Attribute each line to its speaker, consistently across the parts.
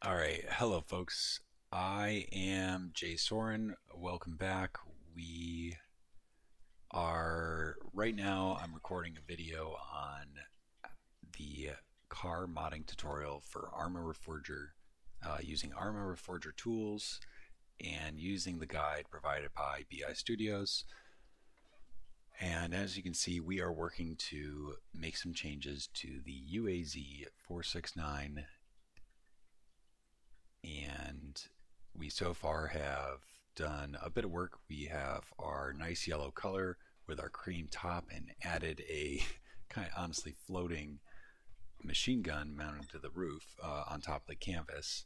Speaker 1: All right, hello folks. I am Jay Soren. Welcome back. We are right now. I'm recording a video on the car modding tutorial for Arma Reforger, using Arma Reforger tools and using the guide provided by BI Studios. And as you can see, we are working to make some changes to the UAZ 469, and we so far have done a bit of work. We have our nice yellow color with our cream top and added a kind of honestly floating machine gun mounted to the roof on top of the canvas.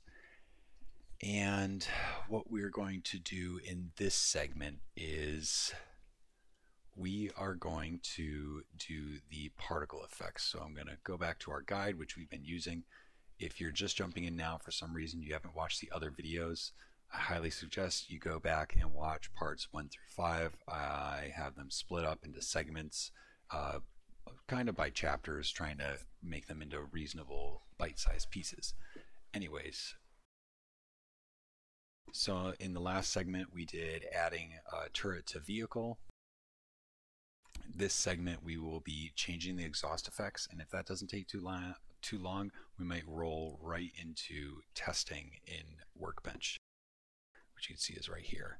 Speaker 1: And what we're going to do in this segment is we are going to do the particle effects. So I'm going to go back to our guide, which we've been using. If you're just jumping in now for some reason you haven't watched the other videos, I highly suggest you go back and watch parts 1 through 5. I have them split up into segments, kind of by chapters, trying to make them into reasonable bite-sized pieces. Anyways, so in the last segment we did adding a turret to vehicle. This segment we will be changing the exhaust effects, and if that doesn't take too long, we might roll right into testing in Workbench, which you can see is right here.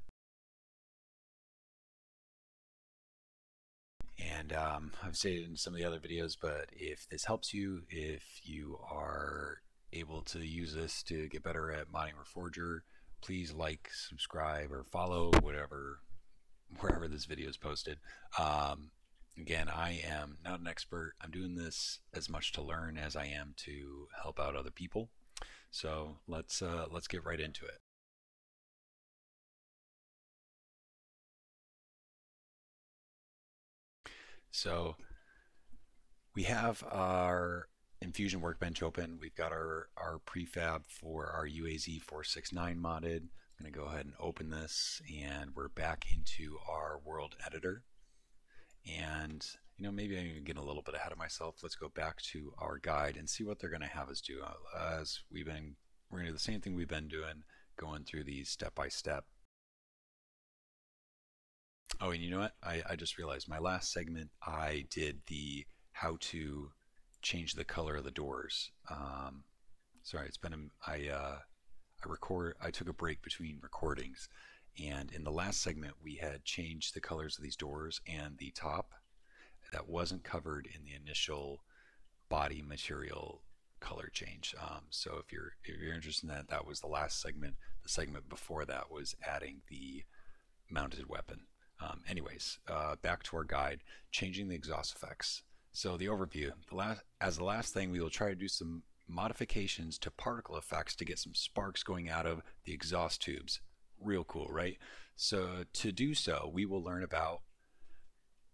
Speaker 1: And I've said it in some of the other videos, but if this helps you, if you are able to use this to get better at modding Reforger, please like, subscribe, or follow wherever this video is posted. Again, I am not an expert. I'm doing this as much to learn as I am to help out other people. So let's get right into it. So we have our Infusion Workbench open. We've got our prefab for our UAZ 469 modded. I'm going to go ahead and open this, and we're back into our world editor. And maybe I'm getting a little bit ahead of myself. Let's go back to our guide and see what they're going to have us do. As we're going to do the same thing we've been doing, going through these step by step. Oh, and you know what? I just realized my last segment I did the how to change the color of the doors. Sorry, it's been I took a break between recordings, and in the last segment we had changed the colors of these doors and the top. That wasn't covered in the initial body material color change. So if you're interested in that, that was the last segment. The segment before that was adding the mounted weapon. Anyways, back to our guide, changing the exhaust effects. So the overview, as the last thing, we will try to do some modifications to particle effects to get some sparks going out of the exhaust tubes. Real cool, right? So to do so, we will learn about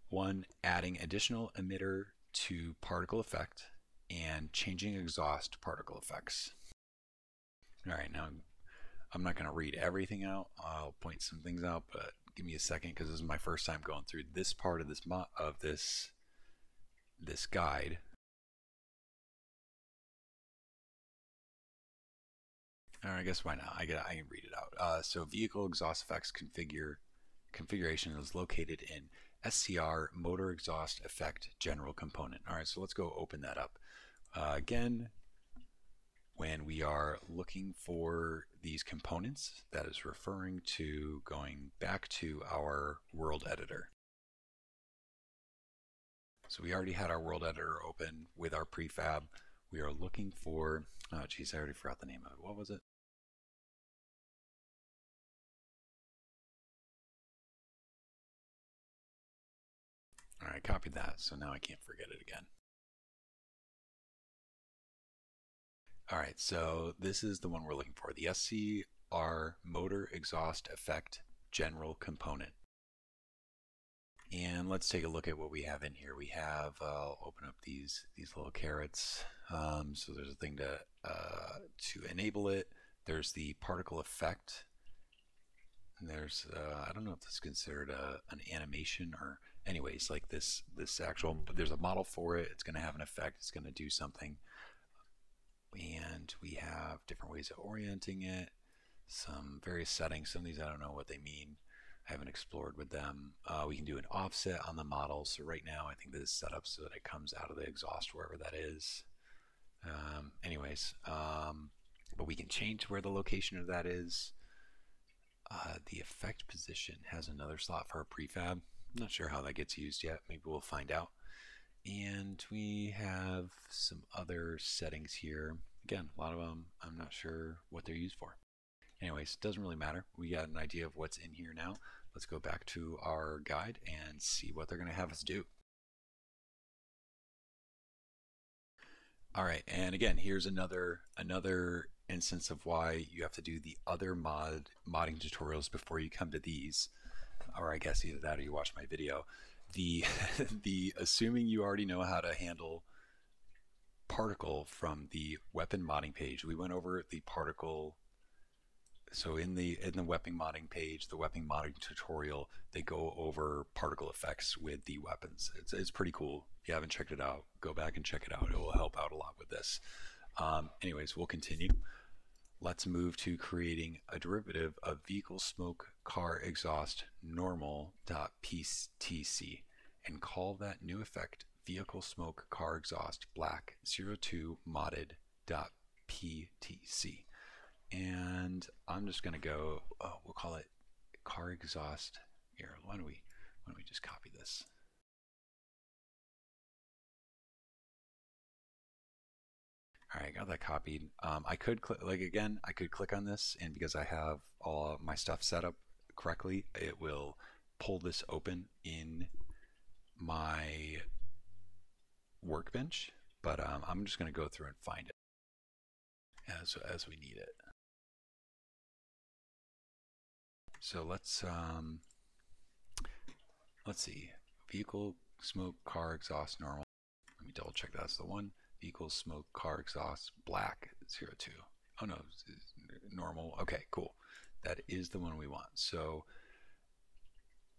Speaker 1: one, adding additional emitter to particle effect, and changing exhaust particle effects. All right, now I'm not going to read everything out. I'll point some things out, but give me a second because this is my first time going through this part of this guide. Or I guess why not? I can read it out. So vehicle exhaust effects configuration is located in SCR motor exhaust effect general component. All right, so let's go open that up. Again, when we are looking for these components, that is referring to going back to our world editor. So we already had our world editor open with our prefab. We are looking for, oh geez, I already forgot the name of it. What was it? All right, copied that, so now I can't forget it again. All right, so this is the one we're looking for, the SCR motor exhaust effect general component. And let's take a look at what we have in here. We have, I'll open up these little carrots. So there's a thing to enable it. There's the particle effect. And there's, I don't know if this is considered an animation or, anyways, like this actual, there's a model for it. It's going to have an effect. It's going to do something. and we have different ways of orienting it, some various settings. Some of these I don't know what they mean. I haven't explored with them. We can do an offset on the model. So right now I think this is set up so that it comes out of the exhaust wherever that is. But we can change where the location of that is. The effect position has another slot for a prefab. I'm not sure how that gets used yet. Maybe we'll find out. And we have some other settings here. Again, a lot of them I'm not sure what they're used for. Anyways, doesn't really matter. We got an idea of what's in here now. Let's go back to our guide and see what they're going to have us do. All right, and again, here's another instance of why you have to do the other modding tutorials before you come to these, or I guess either that or you watch my video. The assuming you already know how to handle particle from the weapon modding page. We went over the particle. So in the weapon modding page, the weapon modding tutorial, they go over particle effects with the weapons. It's pretty cool. If you haven't checked it out, go back and check it out. It will help out a lot with this. Anyways, we'll continue. Let's move to creating a derivative of vehicle smoke car exhaust normal.ptc and call that new effect vehicle smoke car exhaust black 02 modded.ptc. And I'm just gonna go. We'll call it car exhaust. Here, why don't we just copy this? All right, got that copied. I could click I could click on this, and because I have all my stuff set up correctly, it will pull this open in my workbench. But I'm just gonna go through and find it as we need it. So let's see. Vehicle smoke car exhaust normal. Let me double check that's the one. Vehicle smoke car exhaust black 02. Oh no, normal. Okay, cool. That is the one we want. So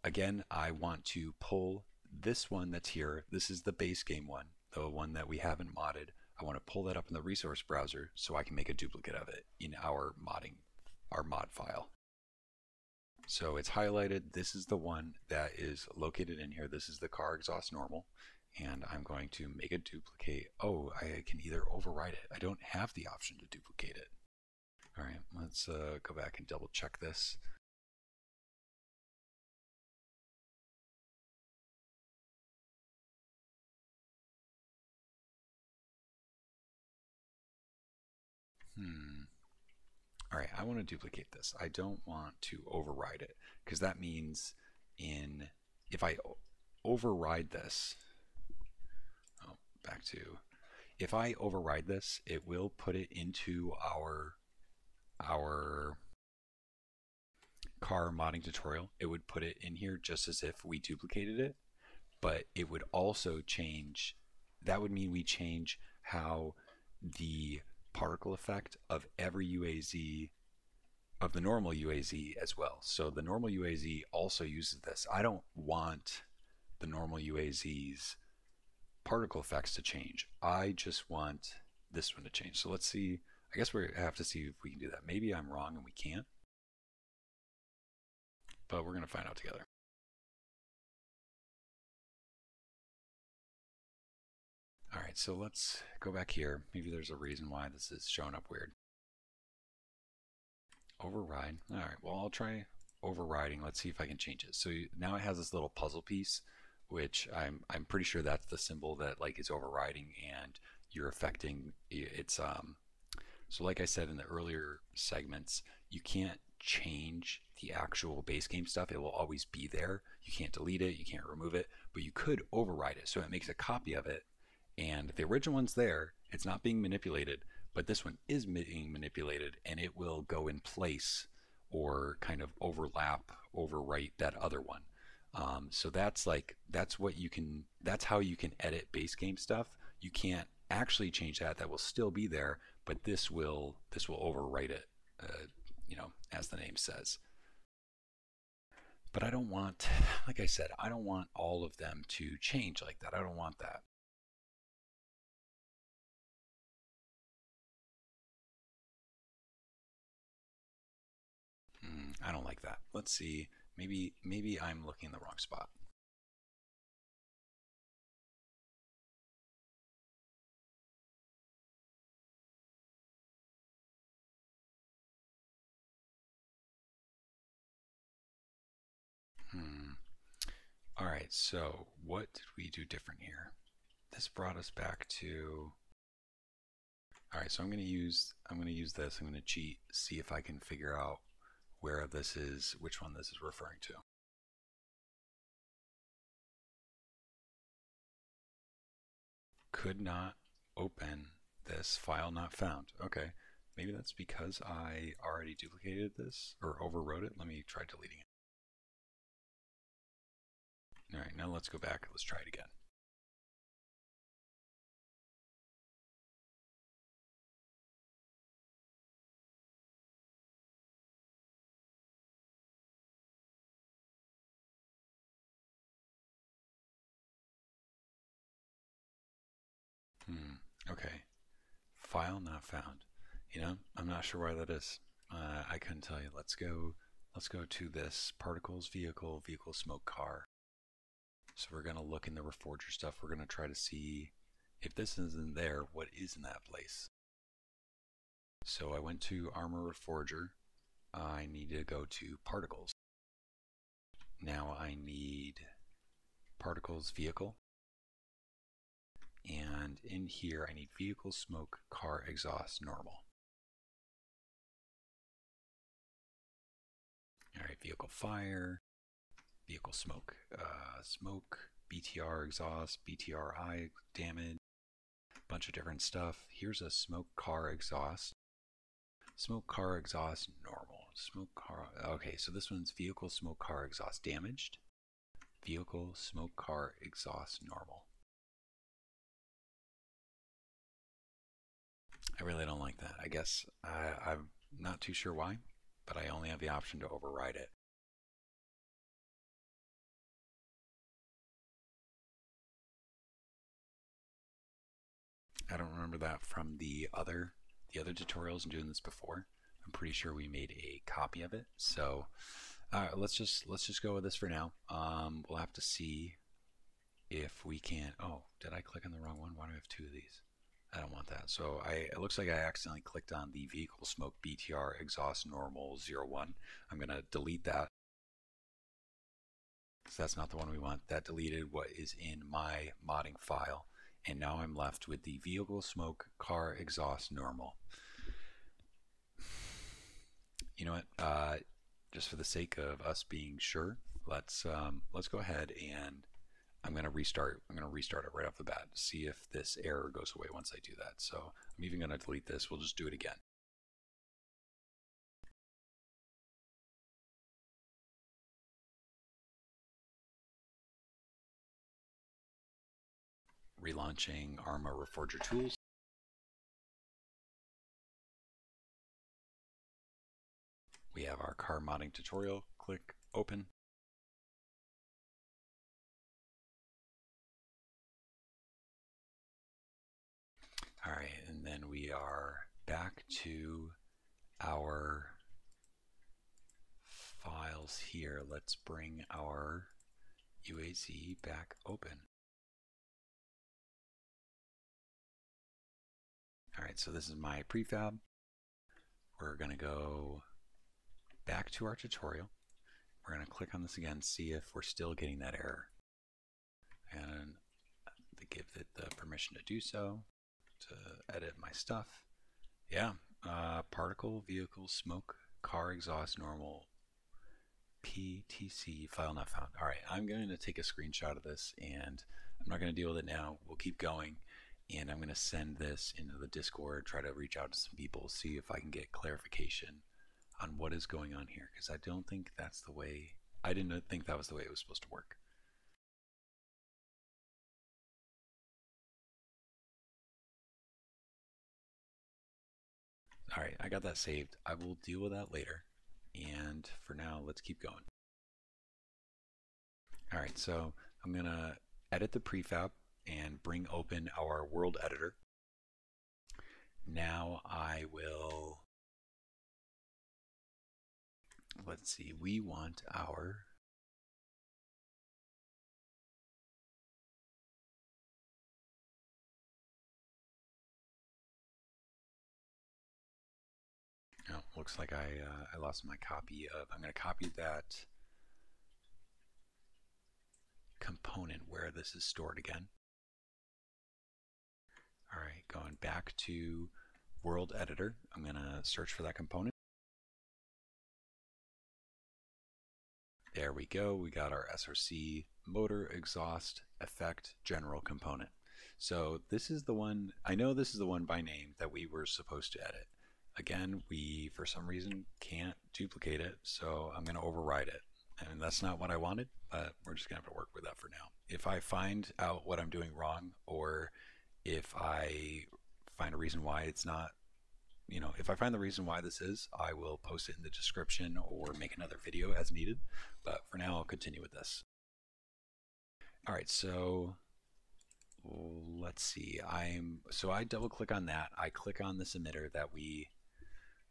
Speaker 1: again, I want to pull this one that's here. This is the base game one, the one that we haven't modded. I want to pull that up in the resource browser so I can make a duplicate of it in our mod file. So it's highlighted. This is the one that is located in here. This is the car exhaust normal. And I'm going to make a duplicate. Oh, I can either override it. I don't have the option to duplicate it. All right, let's go back and double check this. All right, I want to duplicate this. I don't want to override it because that means if I override this, if I override this, it will put it into our car modding tutorial. It would put it in here just as if we duplicated it, but it would also change. That would mean we change how the particle effect of every UAZ, of the normal UAZ as well. So the normal UAZ also uses this. I don't want the normal UAZ's particle effects to change. I just want this one to change. So let's see. I guess we have to see if we can do that. Maybe I'm wrong and we can't, but we're going to find out together. All right, so let's go back here. Maybe there's a reason why this is showing up weird. Override. All right, well, I'll try overriding. Let's see if I can change it. So now it has this little puzzle piece, which I'm pretty sure that's the symbol that like is overriding and you're affecting its so like I said in the earlier segments, you can't change the actual base game stuff. It will always be there. You can't delete it, you can't remove it, but you could override it. So it makes a copy of it, and the original one's there. It's not being manipulated, but this one is being manipulated, and it will go in place or kind of overwrite that other one. So that's how you can edit base game stuff. You can't actually change that. That will still be there, but this will overwrite it, as the name says. But I don't want, like I said, I don't want all of them to change like that. I don't want that. I don't like that. Let's see. Maybe I'm looking in the wrong spot. Hmm. All right. So what did we do different here? This brought us back to. All right. So I'm gonna use this. I'm gonna cheat. See if I can figure out where this is, which one this is referring to. Could not open this file not found. Okay. Maybe that's because I already duplicated this or overwrote it. Let me try deleting it. All right, now let's go back. Let's try it again. Okay. File not found. I'm not sure why that is. I couldn't tell you. Let's go to this particles, vehicle smoke car. So we're gonna look in the Reforger stuff. We're gonna try to see if this isn't there, what is in that place. So I went to Arma Reforger. I need to go to particles. Now I need particles vehicle. And in here I need vehicle smoke car exhaust normal. Alright, vehicle fire, vehicle smoke, smoke, BTR exhaust, BTRI damage, bunch of different stuff. Here's a smoke car exhaust normal. Smoke car, okay, so this one's vehicle smoke car exhaust damaged, vehicle smoke car exhaust normal. I really don't like that. I guess I'm not too sure why, but I only have the option to override it. I don't remember that from the other tutorials and doing this before. I'm pretty sure we made a copy of it. So let's just go with this for now. We'll have to see if we can. Oh, did I click on the wrong one? Why do I have two of these? I don't want that. So it looks like I accidentally clicked on the vehicle smoke BTR exhaust normal 01. I'm gonna delete that because that's not the one we want. That deleted what is in my modding file. And now I'm left with the vehicle smoke car exhaust normal. You know what? Just for the sake of us being sure, let's go ahead and I'm gonna restart. I'm gonna restart it right off the bat to see if this error goes away once I do that. So I'm even gonna delete this. We'll just do it again. Relaunching Arma Reforger tools. We have our car modding tutorial. Click open. All right, and then we are back to our files here. Let's bring our UAZ back open. All right, so this is my prefab. We're gonna go back to our tutorial. We're gonna click on this again, see if we're still getting that error. And give it the permission to do so, to edit my stuff. Yeah, particle, vehicle, smoke, car exhaust, normal, PTC, file not found. All right, I'm going to take a screenshot of this and I'm not going to deal with it now. We'll keep going and I'm going to send this into the Discord, try to reach out to some people, see if I can get clarification on what is going on here because I don't think that's the way, I didn't think that was the way it was supposed to work. All right, I got that saved. I will deal with that later. And for now, let's keep going. All right, so I'm going to edit the prefab and bring open our world editor. Now I will let's see, we want our, oh, looks like I lost my copy of, I'm going to copy that component where this is stored again. All right, going back to World Editor, I'm going to search for that component. There we go. We got our SRC motor, exhaust, effect, general component. So this is the one, I know this is the one by name that we were supposed to edit. Again, we, for some reason, can't duplicate it, so I'm going to override it. And that's not what I wanted, but we're just going to have to work with that for now. If I find out what I'm doing wrong, or if I find a reason why it's not, if I find the reason why this is, I will post it in the description or make another video as needed. But for now, I'll continue with this. All right, so let's see. So I double click on that. I click on this emitter that we,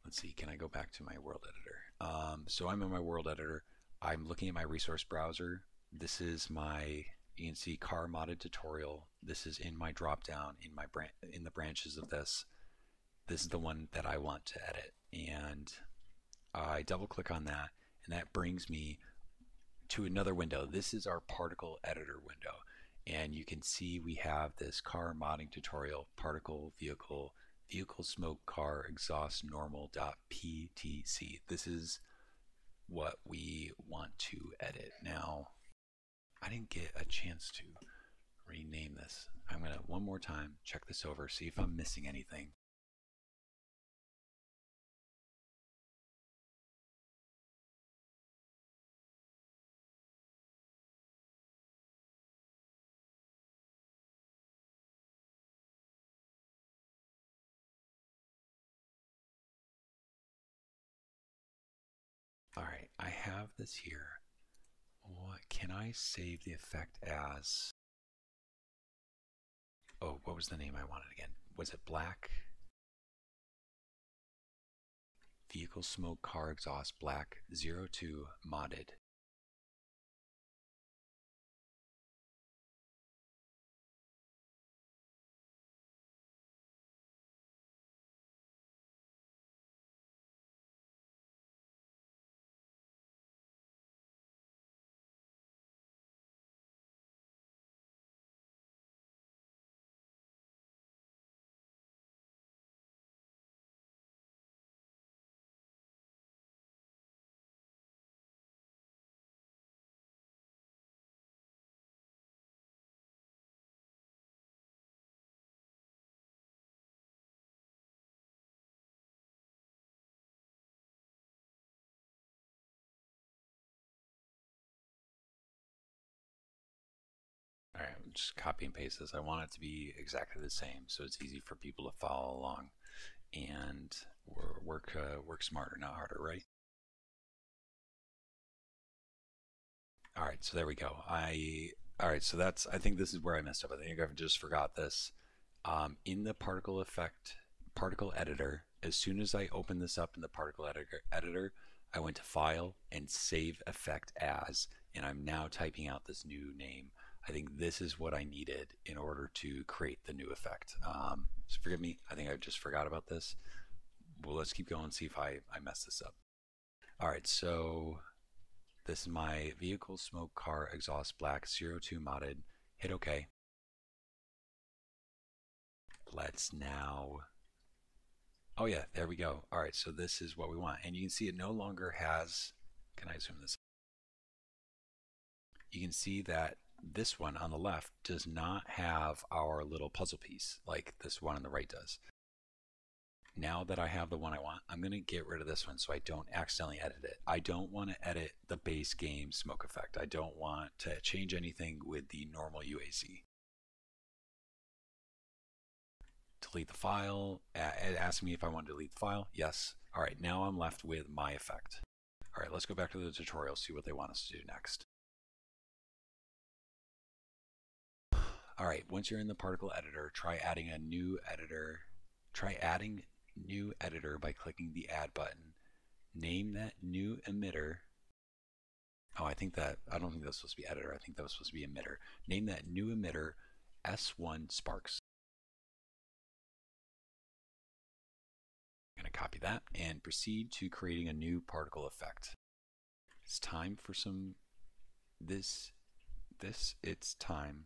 Speaker 1: let's see, can I go back to my world editor? So I'm in my world editor. I'm looking at my resource browser. This is my, you can see car modded tutorial. This is in my drop down in the branches of this. This is the one that I want to edit, and I double click on that, and that brings me to another window. This is our particle editor window, and you can see we have this car modding tutorial, particle vehicle smoke car exhaust normal.ptc. This is what we want to edit. Now, I didn't get a chance to rename this. I'm gonna one more time check this over, see if I'm missing anything. All right, I have this here. What can I save the effect as? Oh, what was the name I wanted again? Was it black? Vehicle smoke car exhaust black 02 modded. All right, just copy and paste this. I want it to be exactly the same so it's easy for people to follow along and work smarter, not harder, right? All right, so there we go. All right, so that's, I think this is where I messed up. I think I've just forgot this. In the particle editor, as soon as I opened this up in the particle editor, I went to File and Save Effect As, and I'm now typing out this new name. I think this is what I needed in order to create the new effect. So forgive me, I think I just forgot about this. Well, let's keep going and see if I mess this up. All right, so this is my vehicle smoke car exhaust black 02 modded. Hit OK. Let's now, oh yeah, there we go. All right, so this is what we want. And you can see it no longer has, can I zoom this? You can see that this one on the left does not have our little puzzle piece like this one on the right does. Now that I have the one I want, I'm going to get rid of this one so I don't accidentally edit it. I don't want to edit the base game smoke effect. I don't want to change anything with the normal UAC. Delete the file. It asked me if I want to delete the file. Yes. All right, now I'm left with my effect. All right, let's go back to the tutorial, see what they want us to do next. All right, once you're in the particle editor, try adding a new editor. Try adding new editor by clicking the add button Name that new emitter. Oh, I don't think that was supposed to be editor. I think that was supposed to be emitter. Name that new emitter S1 Sparks. I'm going to copy that and proceed to creating a new particle effect. It's time for some this it's time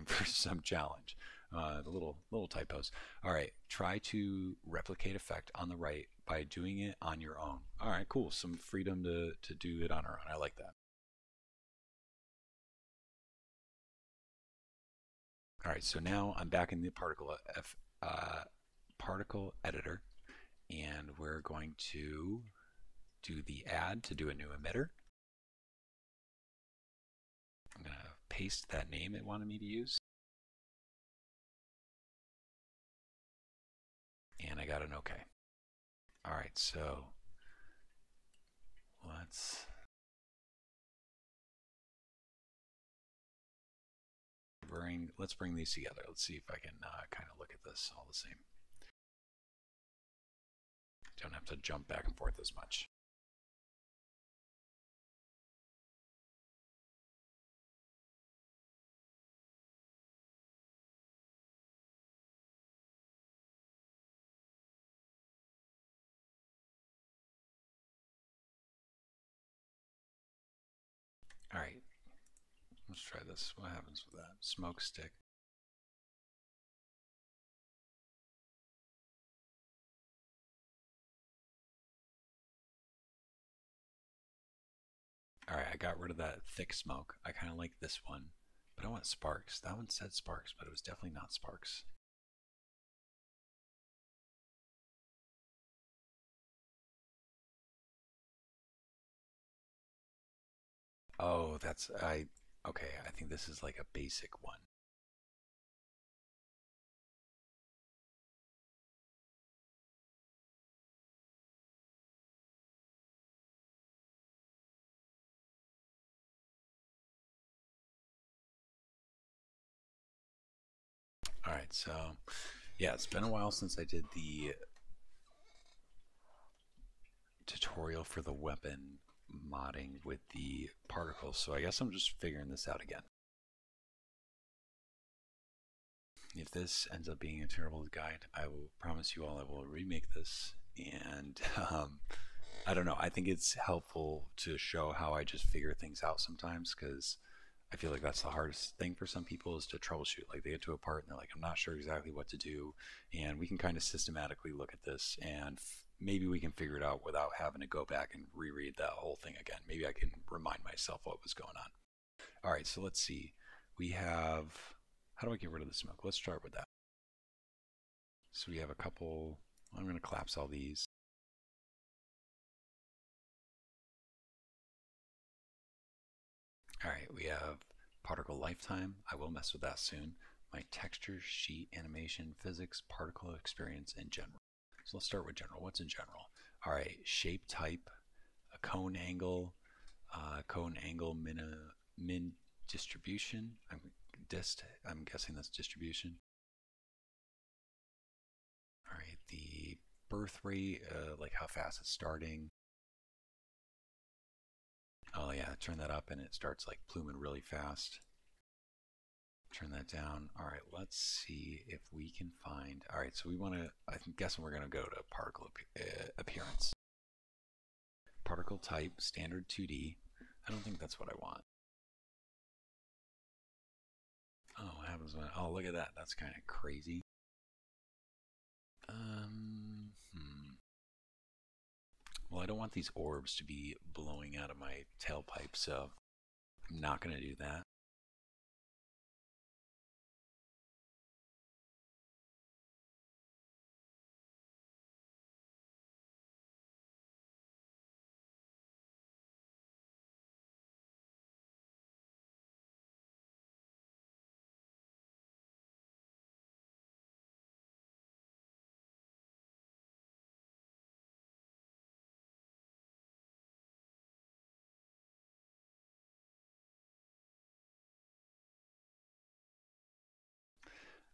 Speaker 1: for some challenge. The little typos. All right, try to replicate effect on the right by doing it on your own. All right, cool. Some freedom to do it on our own. I like that. All right, so now I'm back in the particle editor, and we're going to do the add to do a new emitter. I'm going to paste that name it wanted me to use. And I got an OK. All right, so let's bring these together. Let's see if I can kind of look at this all the same. Don't have to jump back and forth as much. All right, let's try this. What happens with that? Smoke stick. All right, I got rid of that thick smoke. I kind of like this one, but I want sparks. That one said sparks, but it was definitely not sparks. Oh, okay, I think this is like a basic one. All right, so yeah, it's been a while since I did the tutorial for the weapon modding with the particles, so I guess I'm just figuring this out again. If this ends up being a terrible guide, I will promise you all I will remake this. And I don't know, I think it's helpful to show how I just figure things out sometimes, because I feel like that's the hardest thing for some people is to troubleshoot. Like they get to a part and they're like, I'm not sure exactly what to do. And we can kind of systematically look at this and maybe we can figure it out without having to go back and reread that whole thing again. Maybe I can remind myself what was going on. All right, so let's see. We have, how do I get rid of the smoke? Let's start with that. So we have a couple, I'm going to collapse all these. All right, we have particle lifetime. I will mess with that soon. My texture, sheet, animation, physics, particle experience, and general. So let's start with general. What's in general? All right, shape type, a cone angle min distribution. I'm guessing that's distribution. All right, the birth rate, like how fast it's starting. Oh yeah, turn that up and it starts like pluming really fast. Turn that down. All right, let's see if we can find. All right, so we want to, I'm guessing we're going to go to particle appearance. Particle type, standard 2D. I don't think that's what I want. Oh, what happens when, oh, look at that. That's kind of crazy. Well, I don't want these orbs to be blowing out of my tailpipe, so I'm not going to do that.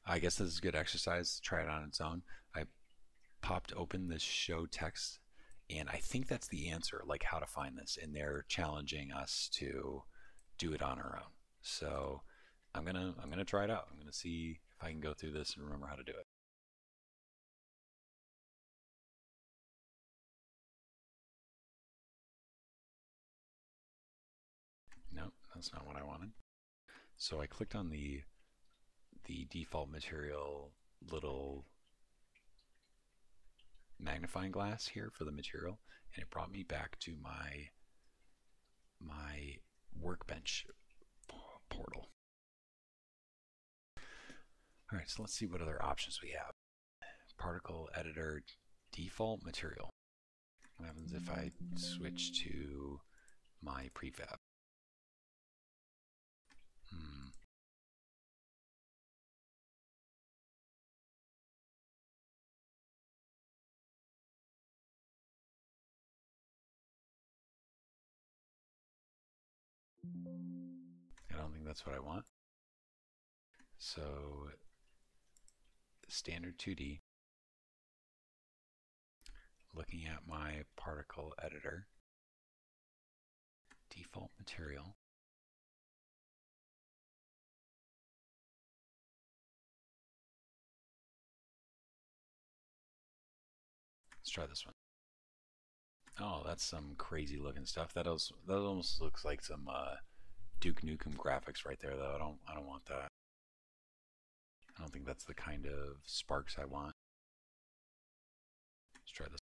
Speaker 1: I guess this is good exercise. Try it on its own. I popped open this show text And I think that's the answer, like how to find this. And they're challenging us to do it on our own. So I'm gonna try it out. I'm gonna see if I can go through this and remember how to do it. No, that's not what I wanted. So I clicked on the default material little magnifying glass here for the material, and it brought me back to my workbench portal. All right, so let's see what other options we have. Particle editor, default material. What happens if I switch to my prefab? Hmm. I don't think that's what I want. So standard 2D, looking at my particle editor, default material. Let's try this one. Oh, that's some crazy looking stuff. That almost looks like some Duke Nukem graphics right there, though. I don't want that. I don't think that's the kind of sparks I want. Let's try this.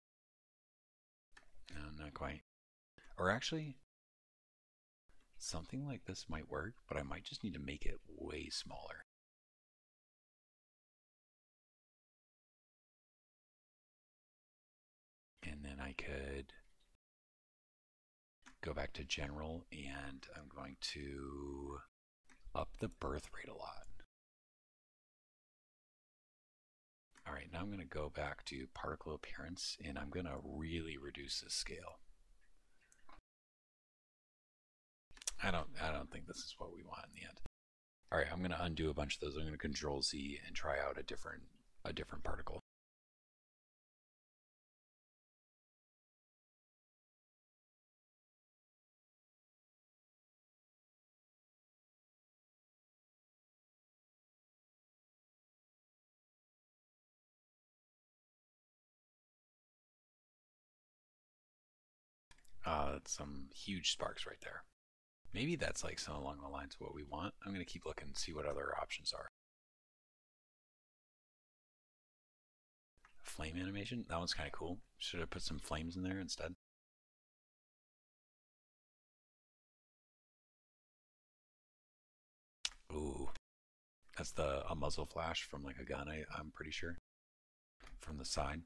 Speaker 1: No, not quite. Or actually, something like this might work, but I might just need to make it way smaller. And then I could go back to general, and I'm going to up the birth rate a lot. All right, now I'm going to go back to particle appearance, and I'm going to really reduce the scale. I don't think this is what we want in the end. All right, I'm going to undo a bunch of those. I'm going to Control Z and try out a different particle. That's some huge sparks right there. Maybe that's like some along the lines of what we want. I'm going to keep looking and see what other options are. Flame animation? That one's kind of cool. Should have put some flames in there instead. Ooh, that's a muzzle flash from like a gun, I'm pretty sure. From the side.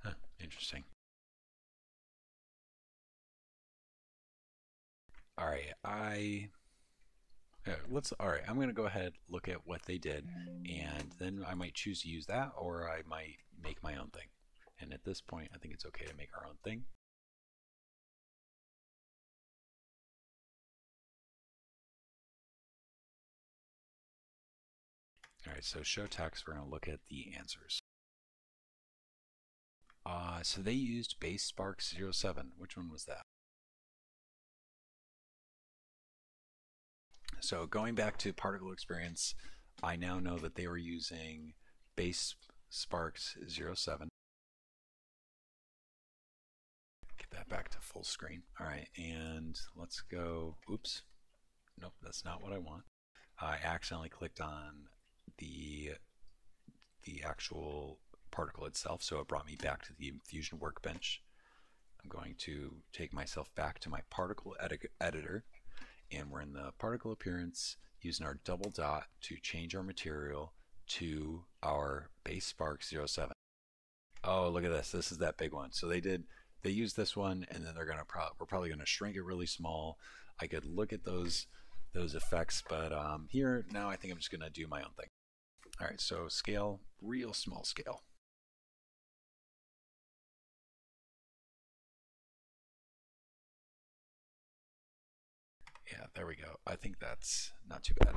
Speaker 1: Huh, interesting. All right, all right, I'm gonna go ahead look at what they did, and then I might choose to use that, or I might make my own thing. And at this point, I think it's okay to make our own thing. All right, so show text, we're gonna look at the answers. So they used base sparks 07. Which one was that? So going back to particle experience, I now know that they were using base sparks 07. Get that back to full screen. All right, and let's go. Oops. Nope, that's not what I want. I accidentally clicked on the actual particle itself, so it brought me back to the Fusion workbench. I'm going to take myself back to my particle editor, and we're in the particle appearance using our double dot to change our material to our base spark 07. Oh, look at this. This is that big one. So they used this one, and then we're probably gonna shrink it really small. I could look at those effects, but here now I think I'm just gonna do my own thing. All right, so scale, real small scale. Yeah, there we go. I think that's not too bad.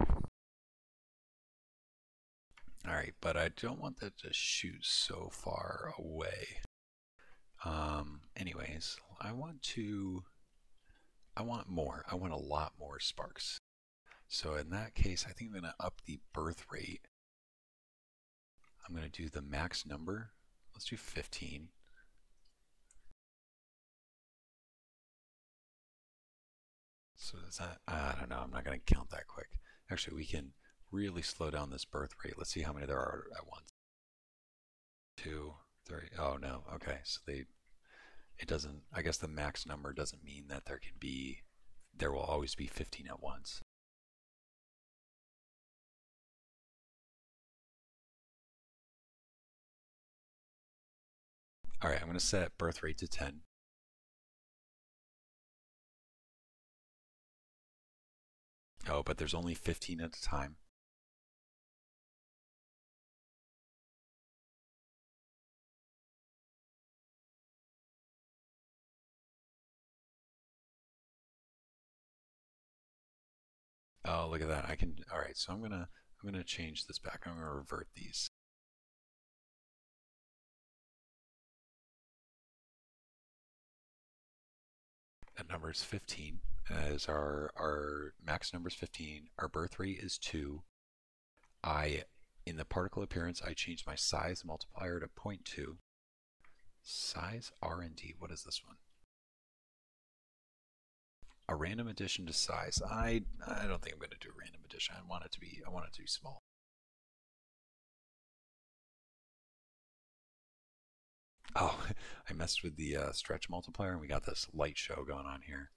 Speaker 1: All right, but I don't want that to shoot so far away. Anyways, I want more. I want a lot more sparks. So in that case, I think I'm going to up the birth rate. I'm going to do the max number. Let's do 15. So is that, I don't know, I'm not going to count that quick. Actually, we can really slow down this birth rate. Let's see how many there are at once. 2, 3. Oh no, okay. So it doesn't, I guess the max number doesn't mean that there will always be 15 at once. All right, I'm going to set birth rate to 10. Oh, but there's only 15 at a time. Oh, look at that. All right, so I'm gonna change this back. I'm gonna revert these. That number is 15. As our max number is 15. Our birth rate is 2. In the particle appearance, I changed my size multiplier to 0.2. Size R&D, what is this one? A random addition to size. I don't think I'm going to do a random addition. I want it to be small. Oh, I messed with the stretch multiplier and we got this light show going on here.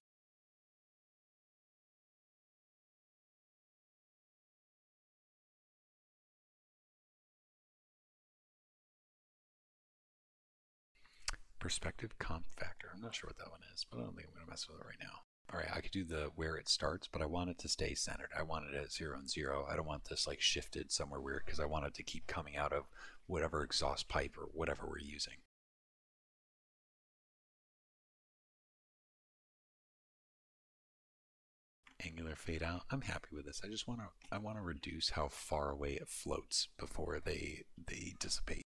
Speaker 1: Perspective comp factor. I'm not sure what that one is, but I don't think I'm going to mess with it right now. All right, I could do the where it starts, but I want it to stay centered. I want it at 0 and 0. I don't want this like shifted somewhere weird because I want it to keep coming out of whatever exhaust pipe or whatever we're using. Angular fade out. I'm happy with this. I want to reduce how far away it floats before they dissipate.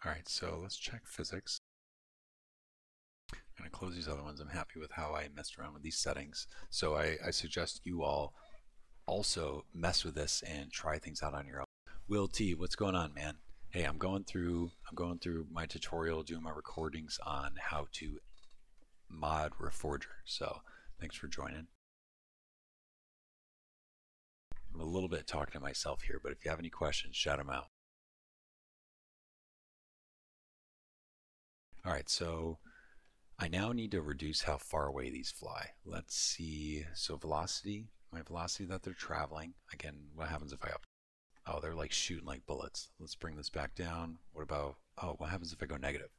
Speaker 1: All right, so let's check physics. I'm going to close these other ones. I'm happy with how I messed around with these settings. So I suggest you all also mess with this and try things out on your own. Will T, what's going on, man? Hey, I'm going through my tutorial, doing my recordings on how to mod Reforger. So thanks for joining. I'm a little bit talking to myself here, but if you have any questions, shout them out. All right, so I now need to reduce how far away these fly. Let's see. So velocity, my velocity that they're traveling. Again, what happens if I up? Oh, they're like shooting like bullets. Let's bring this back down. What about, oh, what happens if I go negative?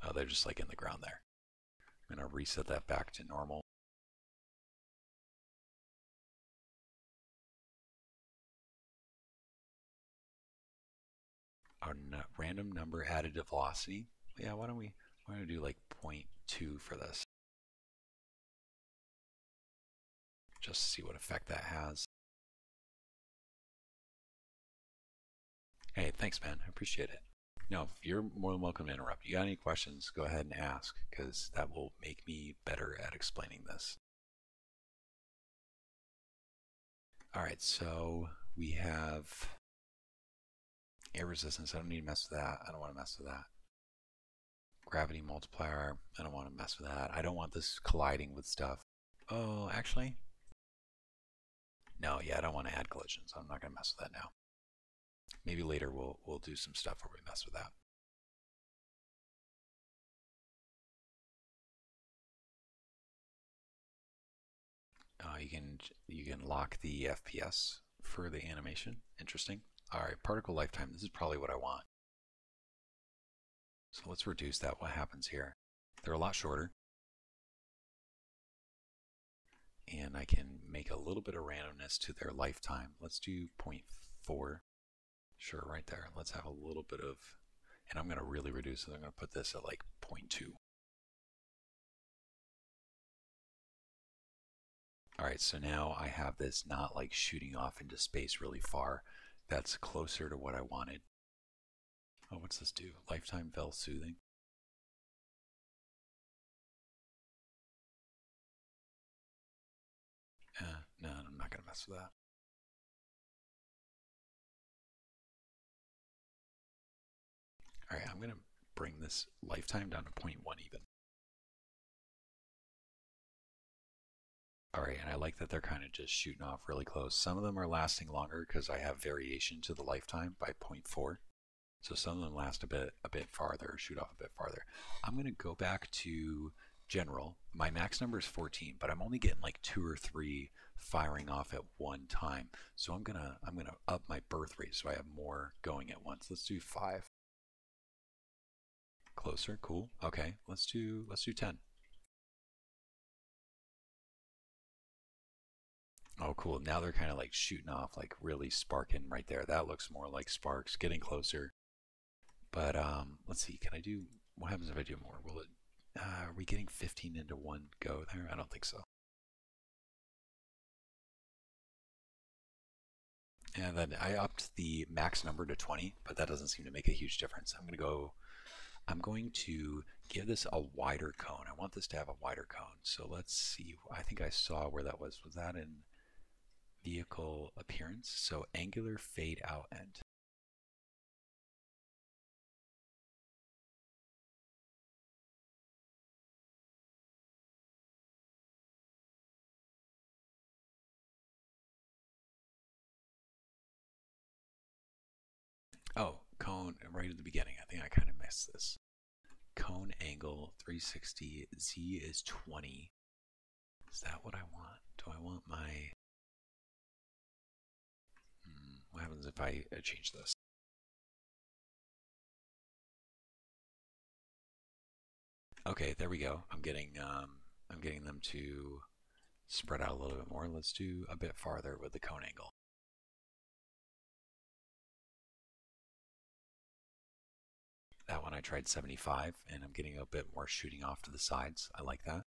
Speaker 1: Oh, they're just like in the ground there. I'm going to reset that back to normal. Our random number added to velocity. Yeah, why don't we do like 0.2 for this? Just to see what effect that has. Hey, thanks, man. I appreciate it. No, you're more than welcome to interrupt. You got any questions, go ahead and ask, because that will make me better at explaining this. All right, so we have air resistance. I don't need to mess with that. I don't want to mess with that. Gravity multiplier. I don't want to mess with that. I don't want this colliding with stuff. Oh, actually, no. Yeah, I don't want to add collisions. I'm not going to mess with that now. Maybe later we'll do some stuff where we mess with that. You can lock the FPS for the animation. Interesting. All right, particle lifetime. This is probably what I want. So let's reduce that. What happens here? They're a lot shorter, and I can make a little bit of randomness to their lifetime. Let's do 0.4. Sure, right there. Let's have a little bit of, and I'm going to really reduce it. I'm going to put this at like 0.2. All right, so now I have this not like shooting off into space really far. That's closer to what I wanted. Oh, what's this do? Lifetime Vel Soothing. No, I'm not going to mess with that. All right, I'm going to bring this lifetime down to 0.1 even. All right, and I like that they're kind of just shooting off really close. Some of them are lasting longer because I have variation to the lifetime by 0.4. So some of them last a bit farther, shoot off a bit farther. I'm going to go back to general. My max number is 14, but I'm only getting like 2 or 3 firing off at one time. So I'm gonna up my birth rate so I have more going at once. Let's do 5. Closer, cool. Okay, let's do 10. Oh, cool. Now they're kind of like shooting off, like really sparking right there. That looks more like sparks, getting closer. But let's see. Can I do? What happens if I do more? Will it? Are we getting 15 into one go there? I don't think so. And then I upped the max number to 20, but that doesn't seem to make a huge difference. I'm going to give this a wider cone. I want this to have a wider cone. So let's see. I think I saw where that was. Was that in vehicle appearance? So angular fade out end. Oh, cone right at the beginning. I think I kind of missed this. Cone angle 360. Z is 20. Is that what I want? Do I want my... what happens if I change this? Okay, there we go. I'm getting them to spread out a little bit more. Let's do a bit farther with the cone angle. That one I tried 75, and I'm getting a bit more shooting off to the sides. I like that.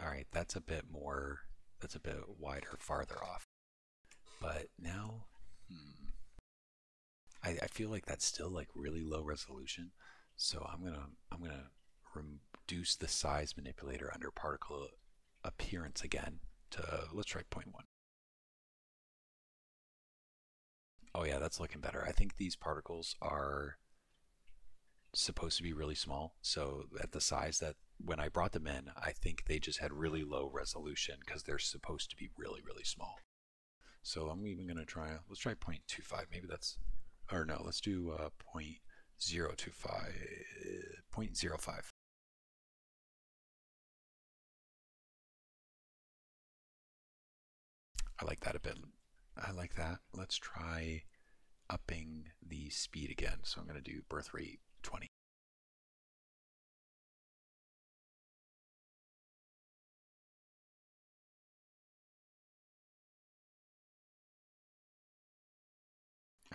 Speaker 1: All right, that's a bit more, that's a bit wider, farther off. But now, I feel like that's still like really low resolution. So I'm gonna reduce the size manipulator under particle appearance again to, let's try 0.1. Oh yeah, that's looking better. I think these particles are supposed to be really small. So at the size that when I brought them in, I think they just had really low resolution because they're supposed to be really, really small. So I'm even going to try, let's try 0.25. Maybe that's, or no, let's do 0.025, 0.05. I like that a bit. I like that. Let's try upping the speed again. So I'm going to do birth rate 20.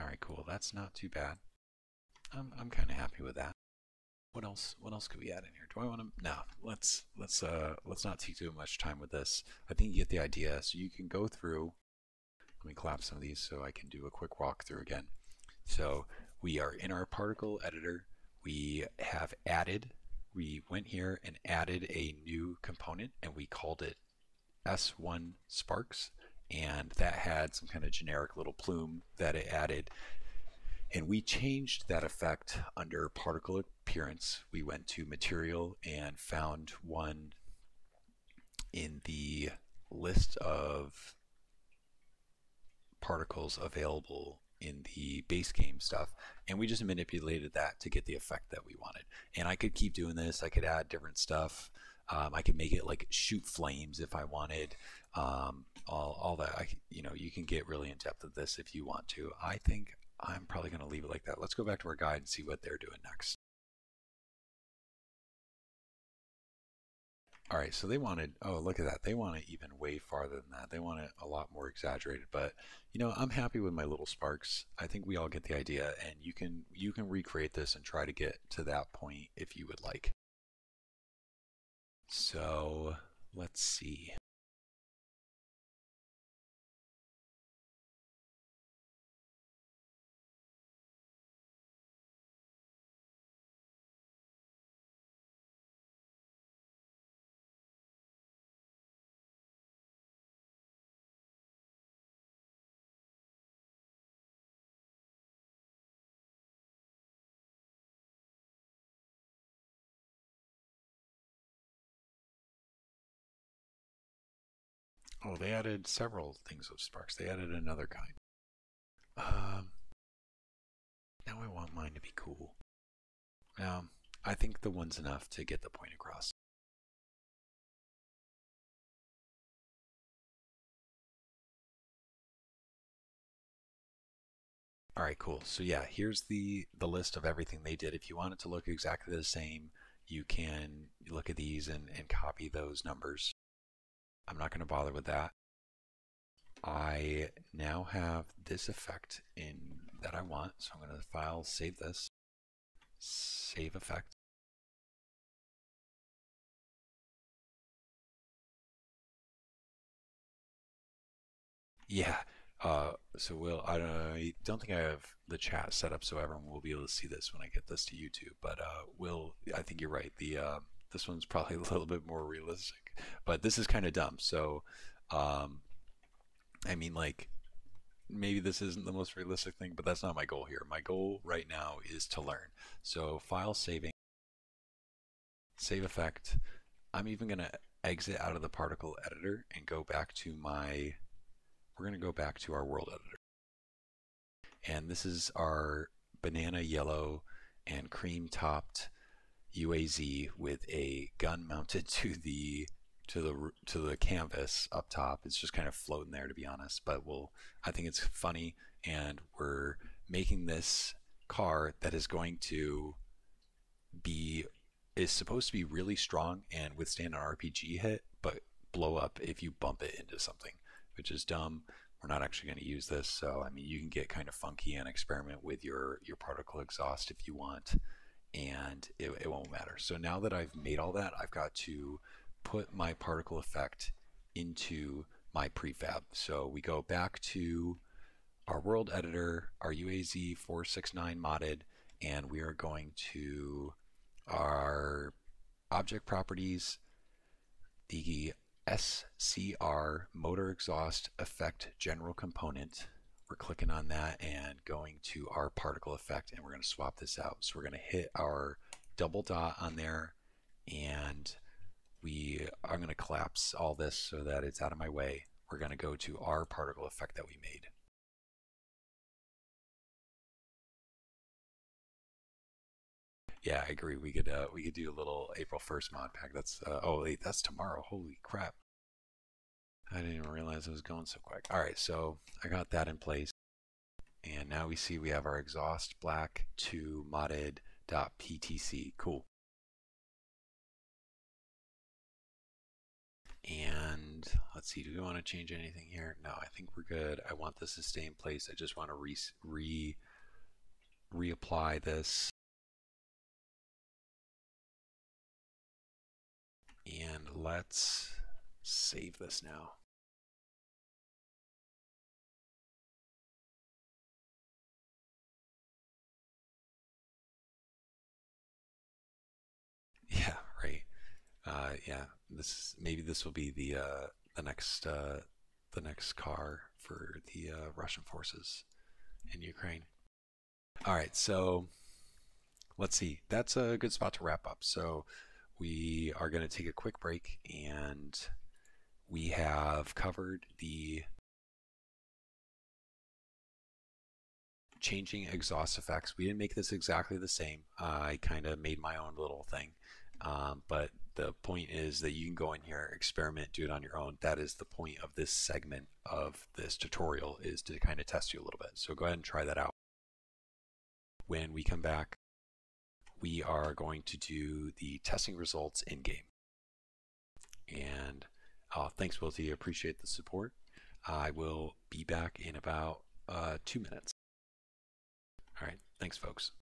Speaker 1: All right, cool. That's not too bad. I'm kind of happy with that. What else? What else could we add in here? Do I want to? No. Let's not take too much time with this. I think you get the idea. So you can go through. Let me collapse some of these so I can do a quick walkthrough again. So we are in our particle editor. We have added. We went here and added a new component, and we called it S1 Sparks, and that had some kind of generic little plume that it added. And we changed that effect under particle appearance. We went to material and found one in the list of particles available in the base game stuff, and we just manipulated that to get the effect that we wanted. And I could keep doing this. I could add different stuff. I can make it like shoot flames if I wanted. All that. You can get really in depth with this if you want to. I think I'm probably going to leave it like that. Let's go back to our guide and see what they're doing next. All right, so they wanted, oh, look at that. They want it even way farther than that. They want it a lot more exaggerated, but I'm happy with my little sparks. I think we all get the idea, and you can recreate this and try to get to that point if you would like. So, let's see. Oh, they added several things of sparks. They added another kind. Um, Now I want mine to be cool. I think the one's enough to get the point across. All right, cool. So yeah, here's the list of everything they did. If you want it to look exactly the same, you can look at these and copy those numbers. I'm not going to bother with that. I now have this effect in that I want, so I'm going to file, save this, save effect. Yeah. I don't think I have the chat set up so everyone will be able to see this when I get this to YouTube, but I think you're right. This one's probably a little bit more realistic, but this is kind of dumb. So, um, I mean, like, maybe this isn't the most realistic thing, but that's not my goal here. My goal right now is to learn. So, file saving, save effect. I'm even going to exit out of the particle editor and go back to we're going to go back to our world editor. And this is our banana yellow and cream topped UAZ with a gun mounted to the canvas up top. It's just kind of floating there, to be honest, but I think it's funny, and we're making this car that is going to be is supposed to be really strong and withstand an RPG hit, but blow up if you bump it into something, which is dumb. We're not actually going to use this, so I mean, you can get kind of funky and experiment with your particle exhaust if you want, and it won't matter. So now that I've made all that, I've got to put my particle effect into my prefab. So we go back to our world editor, our UAZ 469 modded, and we are going to our object properties, the SCR motor exhaust effect general component. We're clicking on that and going to our particle effect, and we're going to swap this out. So we're going to hit our double dot on there, and we are going to collapse all this so that it's out of my way. We're going to go to our particle effect that we made. Yeah, I agree. We could do a little April 1st mod pack. Oh wait, that's tomorrow. Holy crap. I didn't even realize it was going so quick. All right, so I got that in place. And now we see we have our exhaust black to modded.ptc. Cool. And let's see, do we want to change anything here? No, I think we're good. I want this to stay in place. I just want to reapply this. And let's save this now. Yeah, right. Yeah, maybe this will be the next car for the Russian forces in Ukraine. All right, so let's see. That's a good spot to wrap up. So we are going to take a quick break, and we have covered the changing exhaust effects. We didn't make this exactly the same. I kind of made my own little thing, but The point is that you can go in here, experiment, do it on your own. That is the point of this segment of this tutorial, is to kind of test you a little bit. So go ahead and try that out. When we come back, we are going to do the testing results in game. And thanks, Wilty. Appreciate the support. I will be back in about 2 minutes. All right. Thanks, folks.